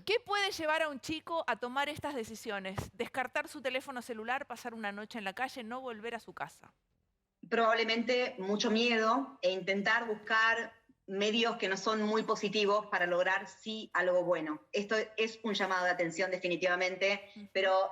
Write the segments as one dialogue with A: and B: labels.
A: ¿Qué puede llevar a un chico a tomar estas decisiones? Descartar su teléfono celular, pasar una noche en la calle, no volver a su casa.
B: Probablemente mucho miedo e intentar buscar medios que no son muy positivos para lograr sí algo bueno. Esto es un llamado de atención definitivamente, pero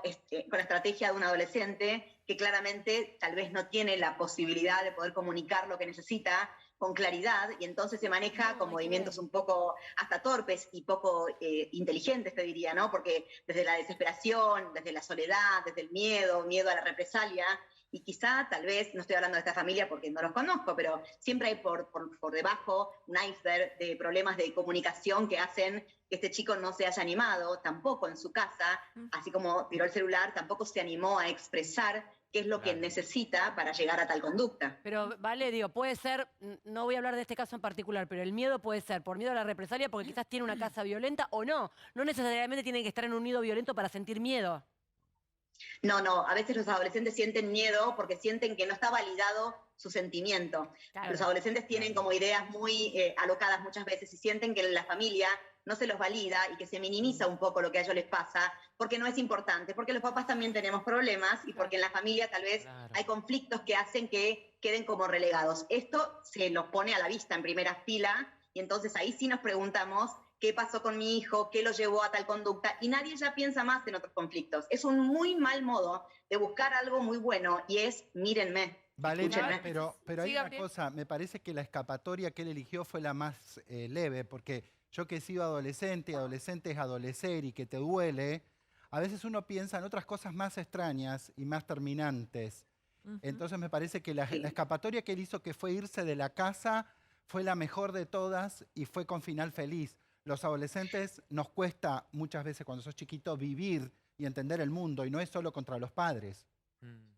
B: con la estrategia de un adolescente que claramente tal vez no tiene la posibilidad de poder comunicar lo que necesita con claridad y entonces se maneja con movimientos un poco hasta torpes y poco inteligentes, te diría, ¿no? Porque desde la desesperación, desde la soledad, desde el miedo, miedo a la represalia, y quizá, tal vez, no estoy hablando de esta familia porque no los conozco, pero siempre hay por debajo un iceberg de problemas de comunicación que hacen que este chico no se haya animado, tampoco en su casa, así como tiró el celular, tampoco se animó a expresar qué es lo que necesita para llegar a tal conducta.
C: Pero, vale, digo, puede ser, no voy a hablar de este caso en particular, pero el miedo puede ser por miedo a la represalia, porque quizás tiene una casa violenta o no. No necesariamente tiene que estar en un nido violento para sentir miedo.
B: No, a veces los adolescentes sienten miedo porque sienten que no está validado su sentimiento. Claro. Los adolescentes tienen como ideas muy alocadas muchas veces y sienten que la familia no se los valida y que se minimiza un poco lo que a ellos les pasa porque no es importante, porque los papás también tenemos problemas y porque en la familia tal vez hay conflictos que hacen que queden como relegados. Esto se los pone a la vista en primera fila y entonces ahí sí nos preguntamos qué pasó con mi hijo, qué lo llevó a tal conducta, y nadie ya piensa más en otros conflictos. Es un muy mal modo de buscar algo muy bueno, y es, mírenme,
D: Valeria, pero hay una cosa, me parece que la escapatoria que él eligió fue la más leve, porque yo que he sido adolescente es adolecer y que te duele, a veces uno piensa en otras cosas más extrañas y más terminantes. Entonces me parece que la escapatoria que él hizo, que fue irse de la casa, fue la mejor de todas y fue con final feliz. Los adolescentes nos cuesta muchas veces cuando sos chiquito vivir y entender el mundo y no es solo contra los padres.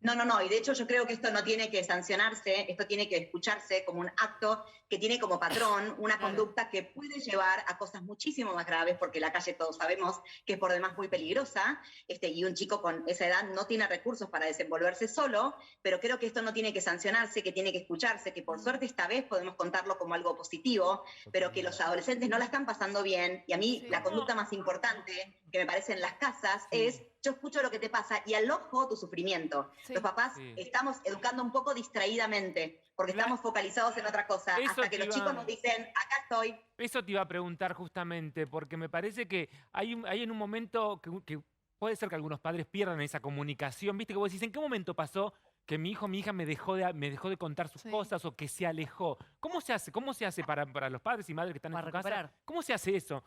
B: No, y de hecho yo creo que esto no tiene que sancionarse, esto tiene que escucharse como un acto que tiene como patrón una conducta que puede llevar a cosas muchísimo más graves, porque la calle todos sabemos que es por demás muy peligrosa, y un chico con esa edad no tiene recursos para desenvolverse solo, pero creo que esto no tiene que sancionarse, que tiene que escucharse, que por suerte esta vez podemos contarlo como algo positivo, pero que los adolescentes no la están pasando bien, y a mí la conducta más importante que me parece en las casas es: yo escucho lo que te pasa y alojo tu sufrimiento. Los papás estamos educando un poco distraídamente, porque estamos focalizados en otra cosa, hasta que los chicos nos dicen, acá estoy.
E: Eso te iba a preguntar justamente, porque me parece que hay en un momento que puede ser que algunos padres pierdan esa comunicación. ¿Viste? Que vos decís, ¿en qué momento pasó que mi hijo, mi hija me dejó de contar sus cosas o que se alejó? ¿Cómo se hace? ¿Cómo se hace para los padres y madres que están en su casa? ¿Cómo se hace eso?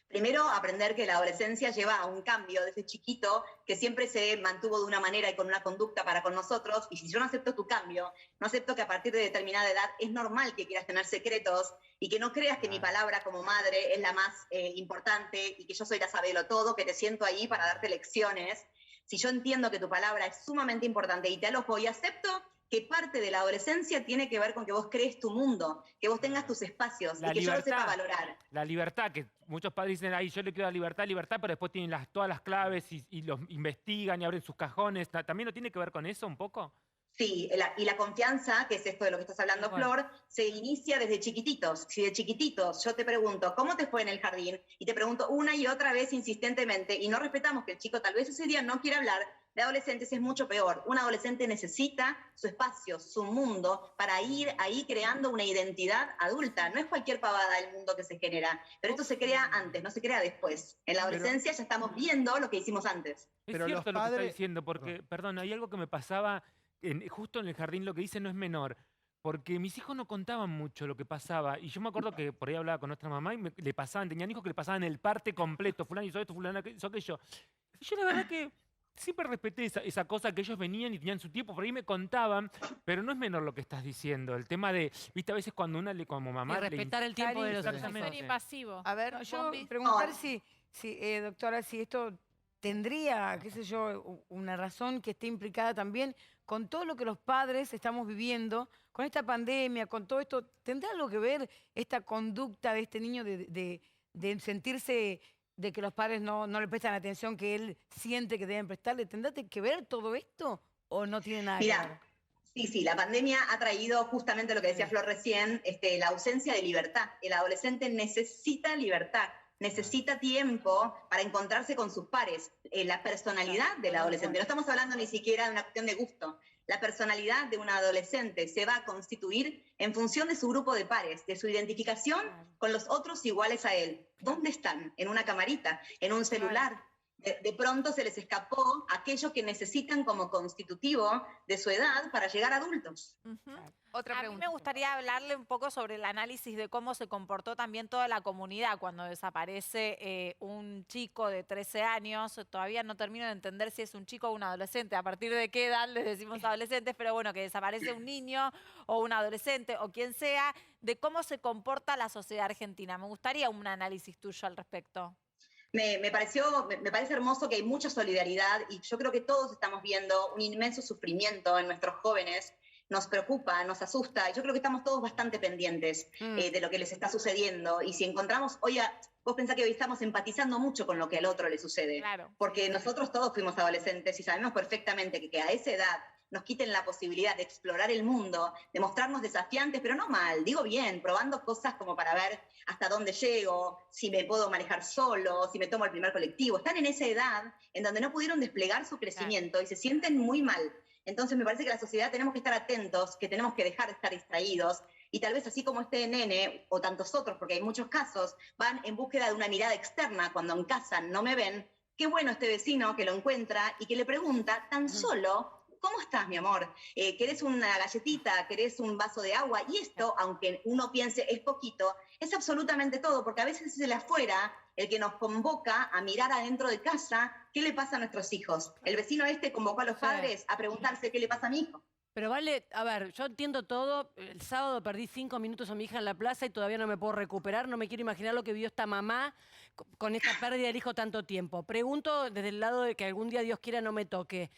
B: Primero, aprender que la adolescencia lleva a un cambio desde chiquito, que siempre se mantuvo de una manera y con una conducta para con nosotros, y si yo no acepto tu cambio, no acepto que a partir de determinada edad es normal que quieras tener secretos y que no creas que mi palabra como madre es la más importante y que yo soy la sabelotodo, que te siento ahí para darte lecciones. Si yo entiendo que tu palabra es sumamente importante y te alojo y acepto que parte de la adolescencia tiene que ver con que vos crees tu mundo, que vos tengas tus espacios y que yo lo sepa valorar.
E: La libertad, que muchos padres dicen, ay, yo le quiero la libertad, pero después tienen todas las claves y los investigan y abren sus cajones. ¿También no tiene que ver con eso un poco?
B: Sí, y la confianza, que es esto de lo que estás hablando, Flor, se inicia desde chiquititos. Si de chiquititos yo te pregunto, ¿cómo te fue en el jardín? Y te pregunto una y otra vez insistentemente, y no respetamos que el chico tal vez ese día no quiera hablar, de adolescentes es mucho peor. Un adolescente necesita su espacio, su mundo, para ir ahí creando una identidad adulta. No es cualquier pavada el mundo que se genera, pero esto se crea antes, no se crea después. En la adolescencia ya estamos viendo lo que hicimos antes.
E: Es cierto lo que está diciendo, porque, perdón, hay algo que me pasaba justo en el jardín, lo que dice no es menor. Porque mis hijos no contaban mucho lo que pasaba. Y yo me acuerdo que por ahí hablaba con nuestra mamá y le pasaban, tenían hijos que le pasaban el parte completo. Fulano hizo esto, fulano hizo aquello. Y yo la verdad que siempre respeté esa cosa, que ellos venían y tenían su tiempo, por ahí me contaban, pero no es menor lo que estás diciendo. El tema de, viste, a veces cuando una como mamá...
C: respetar el tiempo de los
A: otros. Ser invasivo.
F: A ver, yo preguntar doctora, si esto tendría, qué sé yo, una razón que esté implicada también con todo lo que los padres estamos viviendo, con esta pandemia, con todo esto. ¿Tendrá algo que ver esta conducta de este niño de sentirse... de que los padres no le prestan la atención que él siente que deben prestarle? ¿Tendrá que ver todo esto o no tiene nada que ver?
B: Sí, la pandemia ha traído justamente lo que decía Flor recién, la ausencia de libertad. El adolescente necesita libertad. necesita tiempo para encontrarse con sus pares. La personalidad del adolescente, no estamos hablando ni siquiera de una cuestión de gusto. La personalidad de un adolescente se va a constituir en función de su grupo de pares, de su identificación con los otros iguales a él. ¿Dónde están? ¿En una camarita? ¿En un celular? De pronto se les escapó aquello que necesitan como constitutivo de su edad para llegar a adultos.
A: Otra
G: A
A: pregunta.
G: mí me gustaría hablarle un poco sobre el análisis de cómo se comportó también toda la comunidad cuando desaparece un chico de 13 años. Todavía no termino de entender si es un chico o un adolescente, a partir de qué edad les decimos adolescentes, pero bueno, que desaparece un niño o un adolescente o quien sea, de cómo se comporta la sociedad argentina. Me gustaría un análisis tuyo al respecto.
B: Me parece hermoso que hay mucha solidaridad y yo creo que todos estamos viendo un inmenso sufrimiento en nuestros jóvenes. Nos preocupa, nos asusta. Yo creo que estamos todos bastante pendientes de lo que les está sucediendo. Y si encontramos, vos pensás que hoy estamos empatizando mucho con lo que al otro le sucede.
G: Claro.
B: Porque nosotros todos fuimos adolescentes y sabemos perfectamente que a esa edad nos quiten la posibilidad de explorar el mundo, de mostrarnos desafiantes, pero no mal, digo bien, probando cosas como para ver hasta dónde llego, si me puedo manejar solo, si me tomo el primer colectivo. Están en esa edad en donde no pudieron desplegar su crecimiento y se sienten muy mal. Entonces me parece que la sociedad tenemos que estar atentos, que tenemos que dejar de estar distraídos y tal vez así como este nene o tantos otros, porque hay muchos casos, van en búsqueda de una mirada externa cuando en casa no me ven. Qué bueno este vecino que lo encuentra y que le pregunta tan solo: ¿cómo estás, mi amor? ¿Querés una galletita? ¿Querés un vaso de agua? Y esto, aunque uno piense es poquito, es absolutamente todo, porque a veces es el afuera el que nos convoca a mirar adentro de casa qué le pasa a nuestros hijos. El vecino convocó a los padres a preguntarse qué le pasa a mi hijo.
C: Pero vale, a ver, yo entiendo todo. El sábado perdí 5 minutos a mi hija en la plaza y todavía no me puedo recuperar. No me quiero imaginar lo que vivió esta mamá con esta pérdida del hijo tanto tiempo. Pregunto desde el lado de que algún día Dios quiera no me toque.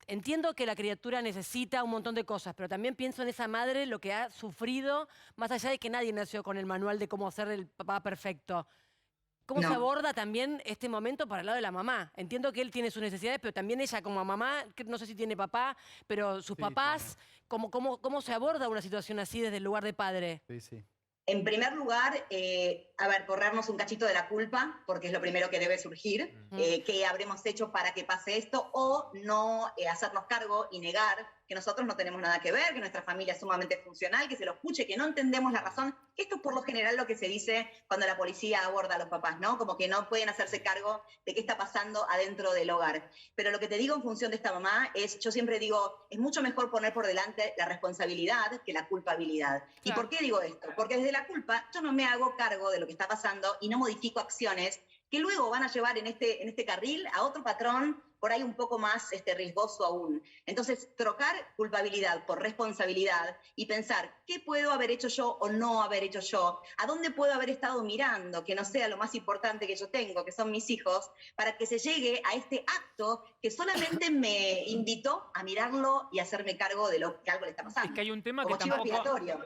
C: Entiendo que la criatura necesita un montón de cosas, pero también pienso en esa madre, lo que ha sufrido, más allá de que nadie nació con el manual de cómo ser el papá perfecto. ¿Cómo se aborda también este momento para el lado de la mamá? Entiendo que él tiene sus necesidades, pero también ella como mamá, que no sé si tiene papá, pero sus papás, ¿cómo se aborda una situación así desde el lugar de padre?
D: Sí.
B: En primer lugar, corrernos un cachito de la culpa, porque es lo primero que debe surgir, qué habremos hecho para que pase esto, o no hacernos cargo y negar que nosotros no tenemos nada que ver, que nuestra familia es sumamente funcional, que se lo escuche, que no entendemos la razón. Esto es por lo general lo que se dice cuando la policía aborda a los papás, ¿no? Como que no pueden hacerse cargo de qué está pasando adentro del hogar. Pero lo que te digo en función de esta mamá es, yo siempre digo, es mucho mejor poner por delante la responsabilidad que la culpabilidad. Claro. ¿Y por qué digo esto? Porque desde la culpa yo no me hago cargo de lo que está pasando y no modifico acciones que luego van a llevar en este carril a otro patrón por ahí un poco más riesgoso aún. Entonces, trocar culpabilidad por responsabilidad y pensar qué puedo haber hecho yo o no haber hecho yo, a dónde puedo haber estado mirando, que no sea lo más importante que yo tengo, que son mis hijos, para que se llegue a este acto que solamente me invitó a mirarlo y hacerme cargo de lo que algo le está pasando.
E: Es que hay un tema
B: como
E: que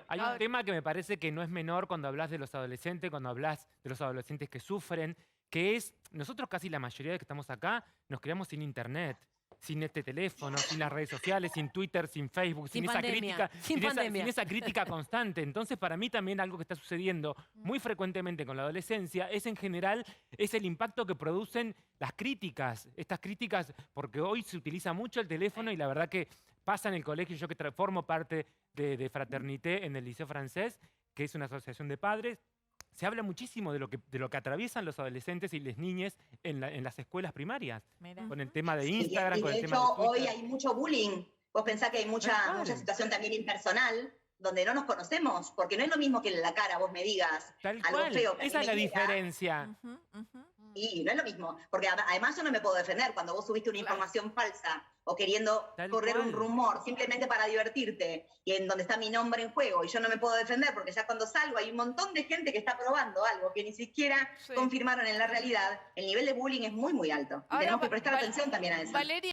E: hay un tema que me parece que no es menor cuando hablas de los adolescentes, cuando hablas de los adolescentes que sufren, que es, nosotros casi la mayoría de que estamos acá, nos criamos sin internet, sin este teléfono, sin las redes sociales, sin Twitter, sin Facebook, sin esa crítica constante. Entonces, para mí también algo que está sucediendo muy frecuentemente con la adolescencia es en general es el impacto que producen las críticas. Estas críticas, porque hoy se utiliza mucho el teléfono y la verdad que pasa en el colegio, yo que formo parte de Fraternité en el Liceo Francés, que es una asociación de padres. Se habla muchísimo de lo que atraviesan los adolescentes y las niñas en las escuelas primarias. Mira. Con el tema de Instagram, con el tema de Twitter.
B: Hoy hay mucho bullying. Vos pensás que hay mucha situación también impersonal, donde no nos conocemos, porque no es lo mismo que en la cara vos me digas algo feo.
E: Esa es la diferencia.
B: Y no es lo mismo, porque además yo no me puedo defender cuando vos subiste una información falsa o queriendo correr un rumor simplemente para divertirte y en donde está mi nombre en juego y yo no me puedo defender porque ya cuando salgo hay un montón de gente que está probando algo que ni siquiera confirmaron en la realidad. El nivel de bullying es muy, muy alto. Y tenemos que prestar atención también a eso.
A: Valeria,